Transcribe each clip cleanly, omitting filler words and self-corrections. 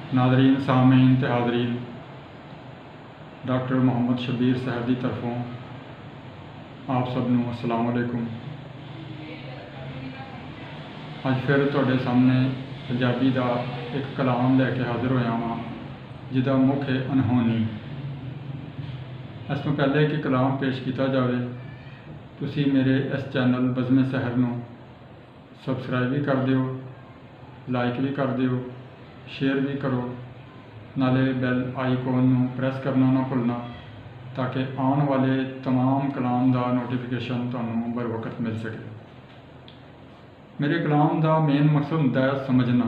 Nadreen सामीन ते हाजरीन doctor Mohammad Shabir साहब की तरफों आप सबनों अस्सलाम वालेकुम। अज फिर तुहाडे सामने पंजाबी का एक कलाम लैके हाजिर होया वां जिहदा मुख है अनहोनी। इस तो पहले कि कलाम पेश किया जाए तुसी मेरे इस चैनल बज़्म सहर नूं सबसक्राइब भी कर दिओ, लाइक भी कर दिओ, शेयर भी करो, नाले बैल आइकॉन नूं प्रेस करना ना भुलना ताकि आने वाले तमाम कलाम का नोटिफिकेशन तुहानूं बर वक्त मिल सके। मेरे कलाम का मेन मकसद होंदा है समझना,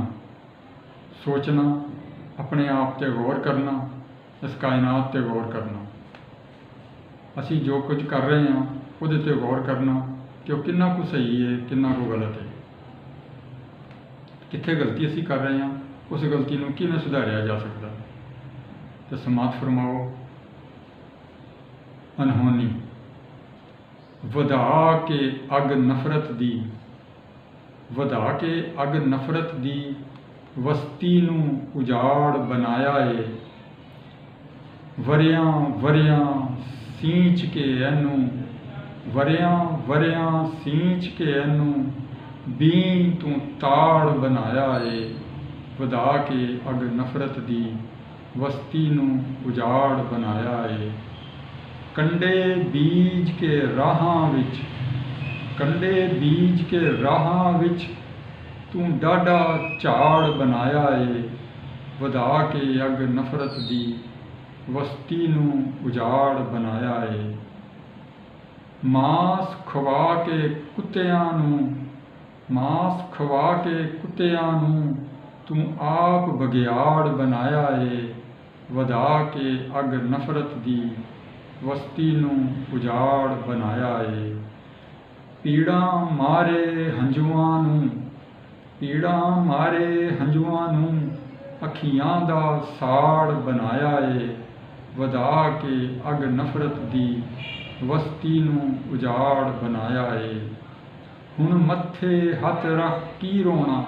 सोचना, अपने आप ते गौर करना, इस कायनात ते गौर करना। असी जो कुछ कर रहे हैं उहदे ते गौर करना कि वह कितना कुछ सही है, कितना को गलत है, कित्थे गलती असी कर रहे हैं, उस गलती को किवें सुधारिया जा सकता। तो समात फरमाओ। अनहोनी। वधा के अग नफरत दी, वधा के अग नफरत दी वस्ती नूं उजाड़ बनाया है। वरियां वरियां सींच के एनू, वरियां वरियां सींच के एनू बीन तू ताड़ बनाया है। वधा के अग नफरत दी वस्ती नूं उजाड़ बनाया है। कंडे बीज के राहां विच, कंडे बीज के राहां विच तू डाढा झाड़ बनाया है। वधा के अग नफरत दी वस्ती नूं उजाड़ बनाया है। मांस खवा के कुत्तियां नूं, मांस खवा के कुत्तियां नूं तू आप बगियाड़ बनाया है। वधा के अग नफरत दी वस्ती नूं उजाड़ बनाया है। पीड़ां मारे हंजुआं नूं, पीड़ां मारे हंजुआं नूं अखियां दा साड़ बनाया है। वधा के अग नफरत दी वस्ती नूं उजाड़ बनाया है। हुण मत्थे हथ रख की रोना,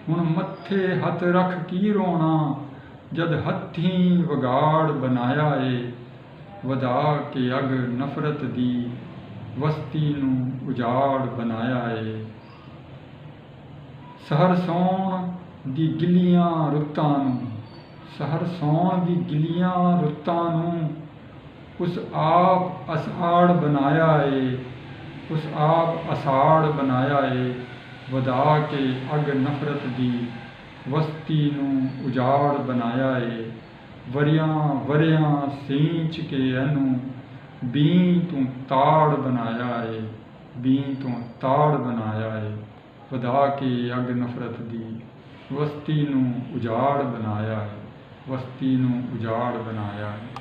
हुण मत्थे हथ रख की रोना जद हत्थीं वगाड़ बनाया है। वधा के अग नफरत दी वस्ती नूं उजाड़ बनाया है। सहर सौण दी गिलियां रुत्तां नूं, सहर सौण दी गिलियां रुत्तां नूं उस आप असाड़ बनाया है, उस आप असाड़ बनाया है। वधा के अग नफरत दी वस्ती नूं उजाड़ बनाया है। वरियां वरियां सींच के एनू बीं तू ताड़ बनाया है, बीं तू ताड़ बनाया है। वधा के अग नफरत दी वस्ती नूं उजाड़ बनाया है, वस्ती नूं उजाड़ बनाया है।